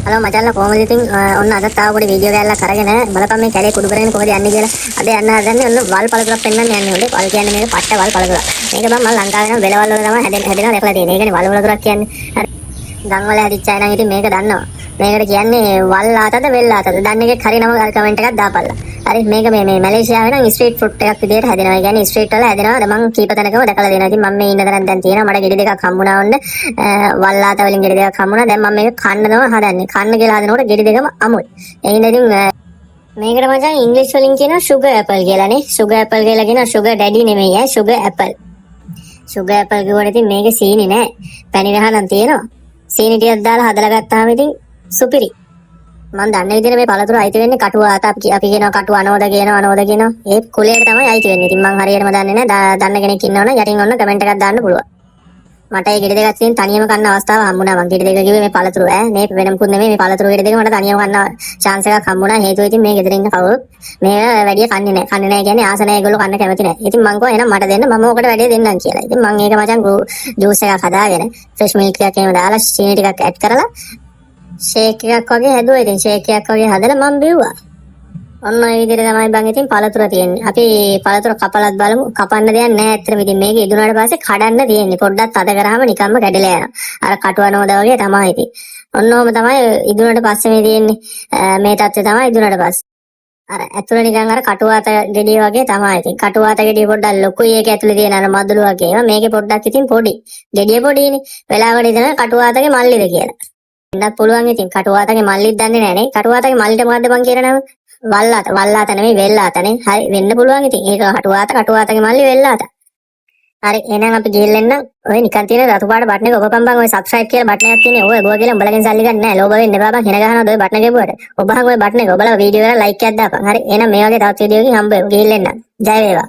Hello මචංලා කොහමද ඉතින් ඔන්න අද තාව පොඩි වීඩියෝ එකක් අරගෙන බලපන් මේ කැලේ කුඩු කරගෙන කොහොමද යන්නේ කියලා. අද යන්න හදන්නේ ඔන්න වල් පළතුරක් පෙන්වන්න යන්නේ උඩේ. වල් කියන්නේ මේක පට්ට වල් පළතුරක්. මේක බං මම ලංකාවේ නම් වෙලවල් වල තමයි හැදෙනවා දැකලා තියෙන්නේ. ඒකනේ වල් පළතුරක් කියන්නේ. හරි. ගම් වල හැදිච්ච අය නම් ඉතින් මේක දන්නවා. මේකට කියන්නේ වල් ආතද වෙල් ආතද. දන්න එකෙක් හරි නම කමෙන්ට් එකක් දාපල්ලා. හරි මේක මේ මැලේසියාවේ නම් ස්ට්‍රීට් ෆුඩ් එකක් විදියට හැදෙනවා. ඒ කියන්නේ ස්ට්‍රීට් වල හැදෙනවා. මම කීප තැනකම දැකලා තියෙනවා. ඉතින් මම මේ ඉන්න තැනක් දැන් තියෙනවා. මට ගෙඩි දෙකක් හම්බුණා වොන්න. වල් ආත වලින් ගෙඩි දෙකක් හම්බුණා. දැන් මම මේක කන්න තමයි හදන්නේ. කන්න කියලා හදනකොට ගෙඩි දෙකම අමුයි. එහෙනම් ඉතින් මේකට මචං ඉංග්‍රීසි වලින් කියනවා sugar apple කියලානේ. sugar apple කියලා කියනවා sugar daddy නෙමෙයි ඈ sugar apple. sugar apple කියවල ඉතින් මේකේ සීනි නෑ. පැණි රහ නම් තියෙනවා. සීනි ටිකක් දාලා හදලා ගත්තාම ඉතින් සුපිරි. මම දන්න විදිහට මේ පළතුරු අයිති වෙන්නේ කටුව ආත අපි කියනවා කටුව අනෝද කියනවා ඒ කුලයට තමයි අයිති වෙන්නේ. ඉතින් මම හරියටම දන්නේ නැහැ. දන්න කෙනෙක් ඉන්නවනම් යටින් ඔන්න කමෙන්ට් එකක් දාන්න පුළුවන්. මට ඒ ගෙඩි දෙකක් තියෙන තනියම කන්න අවස්ථාව හම්බුණා. මම ගෙඩි දෙක කිව්වේ මේ පළතුරු මේ වෙන මොකුත් නෙමෙයි මේ පළතුරු ගෙඩි දෙක මට තනියම කන්න chance එකක් හම්බුණා. හේතුව ඉතින් මේ ගෙදර ඉන්න කවුරුත් මේක වැඩි කන්නේ නැහැ. කන්නේ නැහැ කියන්නේ ආස නැහැ ඒගොල්ලෝ කන්න කැමති නැහැ. ඉතින් මං කෝ එහෙනම් මට දෙන්න මම ඕකට වැඩි දෙන්නම් කියලා. ඉතින් මං ඒක මචං ජූස් එකක් හදාගෙන ෆ්‍රෙෂ් මිල්ක් එකක් එහෙම දාලා චීනි ටිකක් ඇඩ් කරලා ෂේක් එකක් වගේ හැදුවා. ඉතින් ෂේක් එකක් වගේ හදලා මම බිව්වා. ඔන්න ඔය විදිහට තමයි බං ඉතින් පළතුර තියෙන්නේ. අපි පළතුර කපලත් බලමු. කපන්න දෙයක් නැහැ ඇත්තටම. ඉතින් මේක ඉදුණාට පස්සේ කඩන්න තියෙන්නේ. පොඩ්ඩක් අත කරාම නිකම්ම කැඩලා යනවා. අර කටුවනෝද වගේ තමයි ඉතින්. ඔන්න ඔහම තමයි ඉදුණාට පස්සේ මේ තියෙන්නේ. මේ තත්ත්වය තමයි ඉදුණාට පස්සේ. අර ඇතුළ නිකන් අර කටුවාත ගෙඩිය වගේ තමයි ඉතින්. කටුවාත ගෙඩිය පොඩ්ඩක් ලොකුයි. ඒක ඇතුළේ තියෙන අර මදුළු වගේ ඒවා. මේකේ පොඩ්ඩක් ඉතින් පොඩි. ගෙඩිය පොඩිනේ. වෙලාවට ඉතන කටුවාතගේ මල්ලිද කියලා. එන්නත් පුළුවන් ඉතින් කටුවාතගේ මල්ලිත් දන්නේ නැහැ නේ. කටුවාතගේ මල්ලිට මොකද්ද බං කියන නම? වල්ලාත නෙමෙයි වෙල්ලාතනේ. හරි වෙන්න පුළුවන් ඉතින්. ඒක කටුවාතගේ මල්ලි වෙල්ලාත. හරි එහෙනම් අපි ගිහින් එන්න. ඔය නිකන් තියෙන රතු පාට බටන් එක ඔබපන් බං. ඔය subscribe කියලා බටන් එකක් තියෙන්නේ. ඔය ඔබ කියලා උඹලගෙන් සල්ලි ගන්න නැහැ. ලෝභ වෙන්න එපා බං. හින ගහනවාද ඔය බටන් එක ගිහුවට. ඔබහන් ඔය බටන් එක ඔබලා වීඩියෝ එකට like එකක් දාපන්. හරි එහෙනම් මේ වගේ තවත් වීඩියෝ එකකින් හම්බ වෙමු. ගිහින් එන්න. ජය වේවා.